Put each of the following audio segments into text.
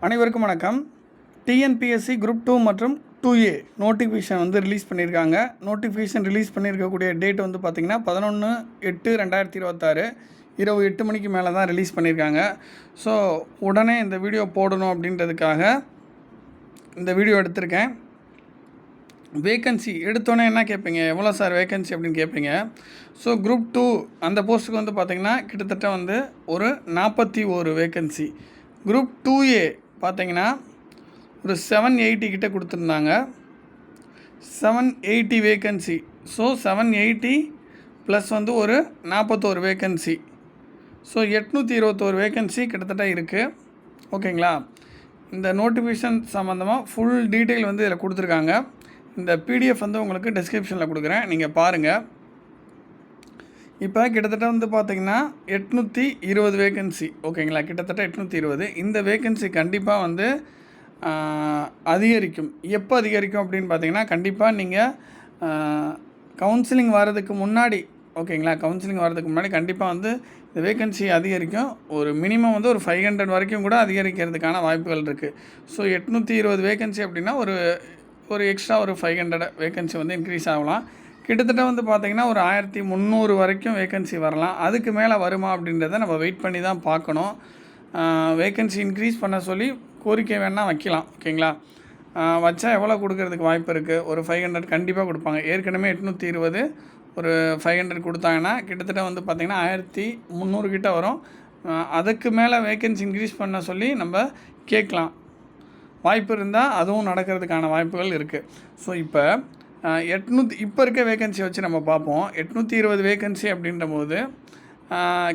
அனைவருக்கும் வணக்கம். TNPSC group 2 மற்றும் 2A நோட்டிஃபிகேஷன் ரிலீஸ் பண்ணியிருக்காங்க. நோட்டிஃபிகேஷன் ரிலீஸ் பண்ணியிருக்கக்கூடிய டேட் பார்த்திங்கன்னா 11/8/2026 இரவு 8 மணிக்கு மேலே தான் ரிலீஸ் பண்ணியிருக்காங்க. ஸோ உடனே இந்த வீடியோ போடணும் அப்படின்றதுக்காக இந்த வீடியோ எடுத்திருக்கேன். வேக்கன்சி எடுத்தோன்னே என்ன கேட்பீங்க, எவ்வளோ சார் வேக்கன்சி அப்படின்னு கேட்பீங்க. ஸோ குரூப் 2 அந்த போஸ்ட்டுக்கு பார்த்திங்கன்னா கிட்டத்தட்ட ஒரு 41 வேக்கன்சி. குரூப் 2A பார்த்திங்கன்னா ஒரு 780 கிட்ட கொடுத்துருந்தாங்க. 780 வேக்கன்சி. ஸோ 780 ப்ளஸ் ஒரு 41 வேக்கன்சி. ஸோ 821 வேக்கன்சி கிட்டத்தட்ட இருக்குது. ஓகேங்களா. இந்த நோட்டிஃபிகேஷன் சம்மந்தமாக ஃபுல் டீட்டெயில் இதில் கொடுத்துருக்காங்க. இந்த பிடிஎஃப் உங்களுக்கு டிஸ்கிரிப்ஷனில் கொடுக்குறேன், நீங்கள் பாருங்கள். இப்போ கிட்டத்தட்ட பார்த்திங்கன்னா 820 வேக்கன்சி. ஓகேங்களா. கிட்டத்தட்ட 820. இந்த வேக்கன்சி கண்டிப்பாக அதிகரிக்கும். எப்போ அதிகரிக்கும் அப்படின்னு பார்த்தீங்கன்னா, கண்டிப்பாக நீங்கள் கவுன்சிலிங் வர்றதுக்கு முன்னாடி, ஓகேங்களா, கவுன்சிலிங் வர்றதுக்கு முன்னாடி கண்டிப்பாக இந்த வேக்கன்சி அதிகரிக்கும். ஒரு மினிமம் ஒரு 500 வரைக்கும் கூட அதிகரிக்கிறதுக்கான வாய்ப்புகள் இருக்குது. ஸோ 820 வேக்கன்சி அப்படின்னா ஒரு எக்ஸ்ட்ரா ஒரு 500 வேக்கன்சி இன்க்ரீஸ் ஆகலாம். கிட்டத்தட்ட பார்த்திங்கன்னா ஒரு 1300 வரைக்கும் வேக்கன்சி வரலாம். அதுக்கு மேலே வருமா அப்படின்றத நம்ம வெயிட் பண்ணி தான் பார்க்கணும். வேக்கன்சி இன்க்ரீஸ் பண்ண சொல்லி கோரிக்கை வேணால் வைக்கலாம். ஓகேங்களா. வச்சா எவ்வளோ கொடுக்கறதுக்கு வாய்ப்பு இருக்குது? ஒரு 500 கண்டிப்பாக கொடுப்பாங்க. ஏற்கனவே 820 ஒரு 500 கொடுத்தாங்கன்னா கிட்டத்தட்ட பார்த்திங்கன்னா 1300 கிட்ட வரும். அதுக்கு மேலே வேக்கன்சி இன்க்ரீஸ் பண்ண சொல்லி நம்ம கேட்கலாம். வாய்ப்பு இருந்தால் அதுவும் நடக்கிறதுக்கான வாய்ப்புகள் இருக்குது. ஸோ இப்போ 800 இப்போ இருக்க வேக்கன்சி வச்சு நம்ம பார்ப்போம். 820 வேக்கன்சி அப்படின்ற போது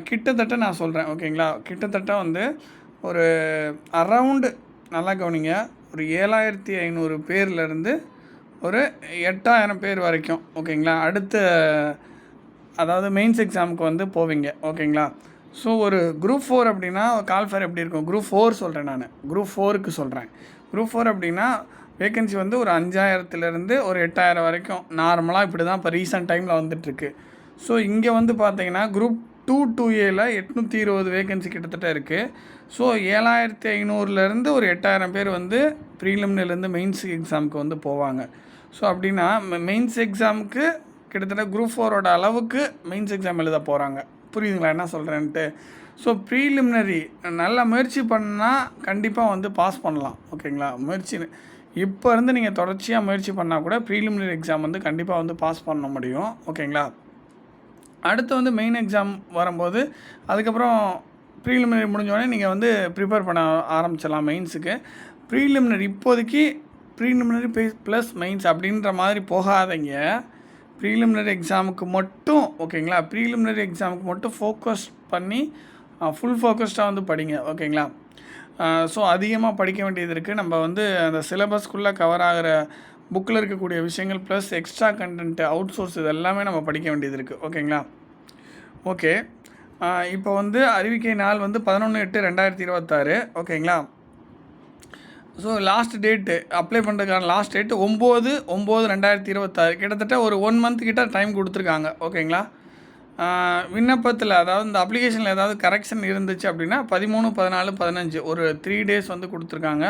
கிட்டத்தட்ட நான் சொல்கிறேன். ஓகேங்களா. கிட்டத்தட்ட ஒரு அரவுண்டு, நல்லா கவனிங்க, ஒரு 7500 பேர்லேருந்து ஒரு 8000 பேர் வரைக்கும். ஓகேங்களா. அடுத்த அதாவது மெயின்ஸ் எக்ஸாமுக்கு போவீங்க. ஓகேங்களா. ஸோ ஒரு குரூப் 4 அப்படின்னா கால்ஃபேர் எப்படி இருக்கும்? குரூப் 4 சொல்கிறேன் நான், குரூப் 4க்கு சொல்கிறேன். குரூப் 4 அப்படின்னா வேக்கன்சி ஒரு 5000லேருந்து ஒரு 8000 வரைக்கும் நார்மலாக இப்படி தான் இப்போ ரீசெண்ட் டைமில் வந்துட்டுருக்கு. ஸோ இங்கே பார்த்தீங்கன்னா குரூப் 2A 820 வேக்கன்சி கிட்டத்தட்ட இருக்குது. ஸோ 7500லேருந்து ஒரு 8000 பேர் ப்ரீலிமினரிலேருந்து மெயின்ஸ் எக்ஸாமுக்கு போவாங்க. ஸோ அப்படின்னா மெயின்ஸ் எக்ஸாமுக்கு கிட்டத்தட்ட குரூப் 4ஓட அளவுக்கு மெயின்ஸ் எக்ஸாம் எழுத போகிறாங்க. புரியுதுங்களா என்ன சொல்கிறேன்ட்டு? ஸோ ப்ரீலிமினரி நல்லா முயற்சி பண்ணால் கண்டிப்பாக பாஸ் பண்ணலாம். ஓகேங்களா. முயற்சி இப்போ நீங்கள் தொடர்ச்சியாக முயற்சி பண்ணால் கூட ப்ரீலிமினரி எக்ஸாம் கண்டிப்பாக பாஸ் பண்ண முடியும். ஓகேங்களா. அடுத்து மெயின் எக்ஸாம் வரும்போது அதுக்கப்புறம் ப்ரீலிமினரி முடிஞ்சோடனே நீங்கள் ப்ரிப்பேர் பண்ண ஆரம்பிச்சிடலாம் மெயின்ஸுக்கு. ப்ரீலிமினரி இப்போதைக்கு ப்ரீலிமினரி ப்ளஸ் மெயின்ஸ் அப்படின்ற மாதிரி போகாதீங்க. ப்ரீலிமினரி எக்ஸாமுக்கு மட்டும், ஓகேங்களா, ப்ரீலிமினரி எக்ஸாமுக்கு மட்டும் ஃபோக்கஸ் பண்ணி ஃபுல் ஃபோக்கஸ்டாக படிங்க. ஓகேங்களா. ஸோ அதிகமாக படிக்க வேண்டியது இருக்குது. நம்ம அந்த சிலபஸ்க்குள்ளே கவர் ஆகிற புக்கில் இருக்கக்கூடிய விஷயங்கள் plus extra content, out source, இது எல்லாமே நம்ம படிக்க வேண்டியது இருக்குது. ஓகேங்களா. ஓகே. இப்போ அறிவிக்கை நாள் 11/8/2026. ஓகேங்களா. ஸோ லாஸ்ட் டேட்டு அப்ளை பண்ணுறதுக்கான லாஸ்ட் டேட்டு 9/9/2026. கிட்டத்தட்ட ஒரு 1 மந்த் கிட்ட டைம் கொடுத்துருக்காங்க. ஓகேங்களா. விண்ணப்பத்தில், அதாவது இந்த அப்ளிகேஷனில் ஏதாவது கரெக்ஷன் இருந்துச்சு அப்படின்னா 13, 14, 15 ஒரு 3 டேஸ் கொடுத்துருக்காங்க.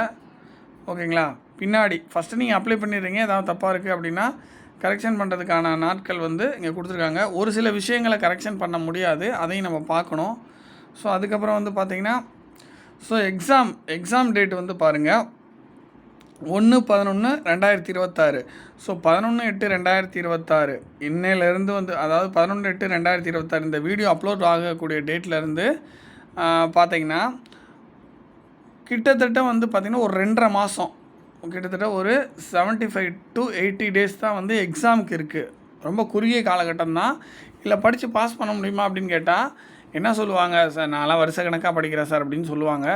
ஓகேங்களா. பின்னாடி ஃபஸ்ட்டு நீங்கள் அப்ளை பண்ணிடுறீங்க, ஏதாவது தப்பாக இருக்குது அப்படின்னா கரெக்ஷன் பண்ணுறதுக்கான நாட்கள் இங்கே கொடுத்துருக்காங்க. ஒரு சில விஷயங்களை கரெக்ஷன் பண்ண முடியாது, அதையும் நம்ம பார்க்கணும். ஸோ அதுக்கப்புறம் பார்த்திங்கன்னா ஸோ எக்ஸாம் டேட் பாருங்கள் 1/11/2026. ஸோ 11/8/2026 இன்னையிலேருந்து அதாவது 11/8/2026 இந்த வீடியோ அப்லோட் ஆகக்கூடிய டேட்லேருந்து பார்த்திங்கன்னா கிட்டத்தட்ட பார்த்திங்கன்னா ஒரு 2.5 மாதம், கிட்டத்தட்ட ஒரு 75 to 80 டேஸ் தான் எக்ஸாமுக்கு இருக்குது. ரொம்ப குறுகிய காலகட்டம் தான். இல்லை படித்து பாஸ் பண்ண முடியுமா அப்படின்னு கேட்டால் என்ன சொல்லுவாங்க, சார் நான்லாம் வருஷ கணக்காக படிக்கிறேன் சார் அப்படின்னு சொல்லுவாங்க.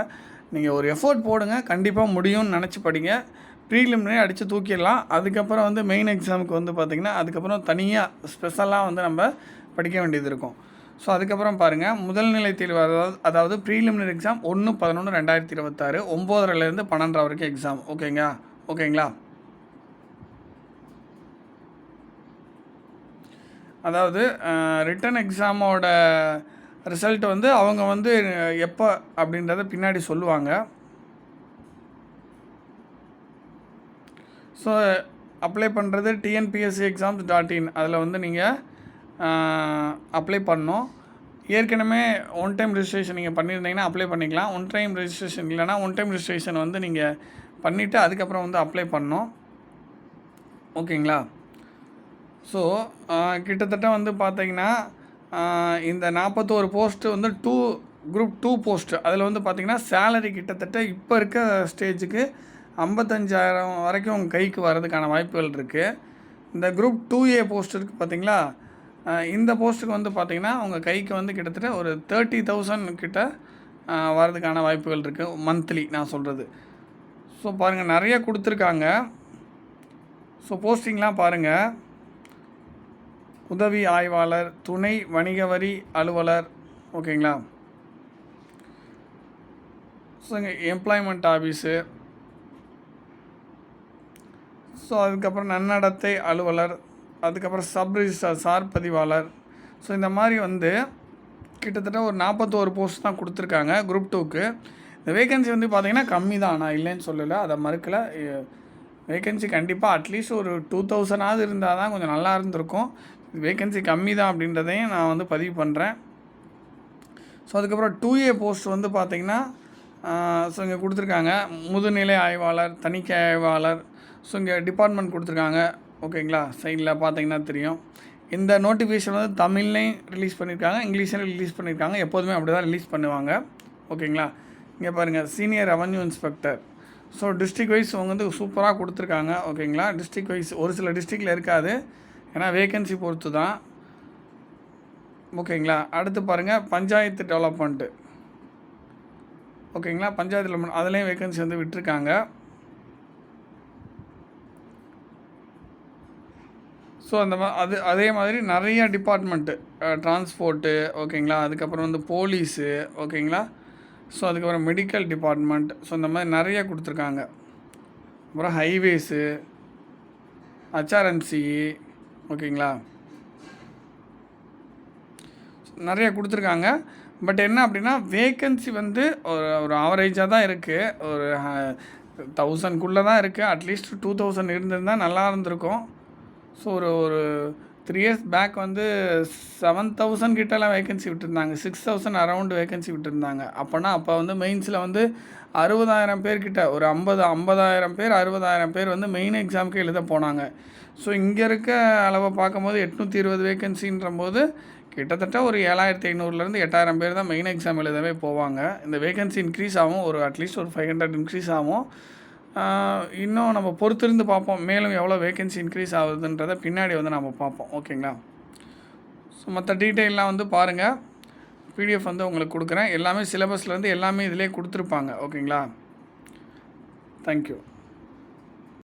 நீங்கள் ஒரு எஃபோர்ட் போடுங்க, கண்டிப்பாக முடியும்னு நினச்சி படிங்க. ப்ரீலிமினரி அடித்து தூக்கிடலாம். அதுக்கப்புறம் மெயின் எக்ஸாமுக்கு பார்த்திங்கன்னா அதுக்கப்புறம் தனியாக ஸ்பெஷலாக நம்ம படிக்க வேண்டியது இருக்கும். ஸோ அதுக்கப்புறம் பாருங்கள், முதல்நிலை தேர்வு, அதாவது ப்ரீலிமினரி எக்ஸாம் 1/11/2026 9:30லேருந்து 12:30 வரைக்கும் எக்ஸாம். ஓகேங்களா. அதாவது ரிட்டன் எக்ஸாமோட ரிசல்ட் அவங்க எப்போ அப்படின்றத பின்னாடி சொல்லுவாங்க. ஸோ அப்ளை பண்ணுறது tnpscexams.in அதில் வந்து நீங்கள் அப்ளை பண்ணணும். ஏற்கனவே ஒன் டைம் ரெஜிஸ்ட்ரேஷன் நீங்கள் பண்ணியிருந்தீங்கன்னா அப்ளை பண்ணிக்கலாம். ஒன் டைம் ரெஜிஸ்ட்ரேஷன் இல்லைனா ஒன் டைம் ரெஜிஸ்ட்ரேஷன் வந்து நீங்கள் பண்ணிவிட்டு அதுக்கப்புறம் வந்து அப்ளை பண்ணணும். ஓகேங்களா? ஸோ கிட்டத்தட்ட வந்து பார்த்தீங்கன்னா இந்த 41 போஸ்ட்டு வந்து குரூப் 2 போஸ்ட்டு அதில் வந்து பார்த்திங்கன்னா சேலரி கிட்டத்தட்ட இப்போ இருக்க ஸ்டேஜுக்கு 55,000 வரைக்கும் உங்கள் கைக்கு வர்றதுக்கான வாய்ப்புகள் இருக்குது. இந்த குரூப் 2A போஸ்ட் இருக்குது பார்த்திங்களா, இந்த போஸ்ட்டுக்கு வந்து பார்த்திங்கன்னா உங்கள் கைக்கு வந்து கிட்டத்தட்ட ஒரு 30,000 கிட்ட வர்றதுக்கான வாய்ப்புகள் இருக்குது மந்த்லி நான் சொல்கிறது. ஸோ பாருங்கள் நிறைய கொடுத்துருக்காங்க. ஸோ போஸ்டிங்லாம் பாருங்கள். உதவி ஆய்வாளர், துணை வணிக வரி அலுவலர், ஓகேங்களா. ஸோ இங்கே எம்ப்ளாய்மெண்ட் ஆஃபீஸு, ஸோ அதுக்கப்புறம் நன்னடத்தை அலுவலர், அதுக்கப்புறம் சப் ரிஜிஸ்ட்ரார் சார் பதிவாளர். ஸோ இந்த மாதிரி வந்து கிட்டத்தட்ட ஒரு 41 போஸ்ட் தான் கொடுத்துருக்காங்க குரூப் 2க்கு. இந்த வேகன்சி வந்து பார்த்திங்கன்னா கம்மி தான், நான் இல்லைன்னு சொல்லலை, அதை மறுக்கலை. வேகன்சி கண்டிப்பாக அட்லீஸ்ட் ஒரு 2000 இருந்தால் தான் கொஞ்சம் நல்லா இருந்திருக்கும். வேகன்சி கம்மி தான் அப்படின்றதையும் நான் வந்து பதிவு பண்ணுறேன். ஸோ அதுக்கப்புறம் 2A போஸ்ட் வந்து பார்த்திங்கன்னா ஸோ இங்கே கொடுத்துருக்காங்க முதுநிலை ஆய்வாளர், தணிக்கை ஆய்வாளர். ஸோ இங்கே டிபார்ட்மெண்ட் கொடுத்துருக்காங்க, ஓகேங்களா. சைடில் பார்த்தீங்கன்னா தெரியும். இந்த நோட்டிஃபிகேஷன் வந்து தமிழ்லையும் ரிலீஸ் பண்ணியிருக்காங்க, இங்கிலீஷ்லையும் ரிலீஸ் பண்ணியிருக்காங்க. எப்போதுமே அப்படி தான் ரிலீஸ் பண்ணுவாங்க, ஓகேங்களா. இங்கே பாருங்கள் senior revenue inspector. So district wise அவங்க வந்து சூப்பராக கொடுத்துருக்காங்க, ஓகேங்களா. டிஸ்ட்ரிக் வைஸ் ஒரு சில டிஸ்ட்ரிக்டில் இருக்காது, ஏன்னா வேகன்சி பொறுத்து தான், ஓகேங்களா. அடுத்து பாருங்கள் பஞ்சாயத்து டெவலப்மெண்ட்டு, ஓகேங்களா. பஞ்சாயத்து டெவலப்மெண்ட் அதுலேயும் வேகன்சி வந்து விட்டுருக்காங்க. ஸோ அந்த அதே மாதிரி நிறைய டிபார்ட்மெண்ட்டு, டிரான்ஸ்போர்ட்டு, ஓகேங்களா. அதுக்கப்புறம் வந்து போலீஸு, ஓகேங்களா. ஸோ அதுக்கப்புறம் மெடிக்கல் டிபார்ட்மெண்ட். ஸோ இந்த மாதிரி நிறைய கொடுத்துருக்காங்க. அப்புறம் ஹைவேஸு, HRMC, ஓகேங்களா. நிறைய கொடுத்துருக்காங்க. பட் என்ன அப்படின்னா வேக்கன்சி வந்து ஒரு ஆவரேஜாக தான் இருக்குது, ஒரு 1000க்குள்ளே தான் இருக்குது. அட்லீஸ்ட் 2000 இருந்திருந்தால் நல்லா இருந்திருக்கும். ஸோ ஒரு 3 years பேக் வந்து 7000 கிட்டலாம் வேகன்சி விட்டுருந்தாங்க, 6000 அரௌண்டு வேகன்சி விட்டுருந்தாங்க. அப்போ வந்து மெயின்ஸில் வந்து 60,000 பேர்கிட்ட, ஒரு 50,000 பேர் 60,000 பேர் வந்து மெயின் எக்ஸாமுக்கு எழுத போனாங்க. ஸோ இங்கே இருக்க அளவை பார்க்கும்போது 820 வேகன்சின்ற போது கிட்டத்தட்ட ஒரு 7,500லேருந்து 8,000 பேர் தான் மெயின் எக்ஸாம் எழுதவே போவாங்க. இந்த வேகன்சி இன்க்ரீஸ் ஆகும், ஒரு அட்லீஸ்ட் ஒரு 500 இன்க்ரீஸ் ஆகும். இன்னும் நம்ம பொறுத்திருந்து பார்ப்போம், மேலும் எவ்வளோ வேகன்சி இன்க்ரீஸ் ஆகுதுன்றதை பின்னாடி வந்து நம்ம பார்ப்போம், ஓகேங்களா. ஸோ மற்ற டீட்டெயிலாம் வந்து பாருங்கள், PDF வந்து உங்களுக்கு கொடுக்குறேன். எல்லாமே சிலபஸ்லேருந்து எல்லாமே இதிலே கொடுத்துருப்பாங்க, ஓகேங்களா. தேங்க்யூ.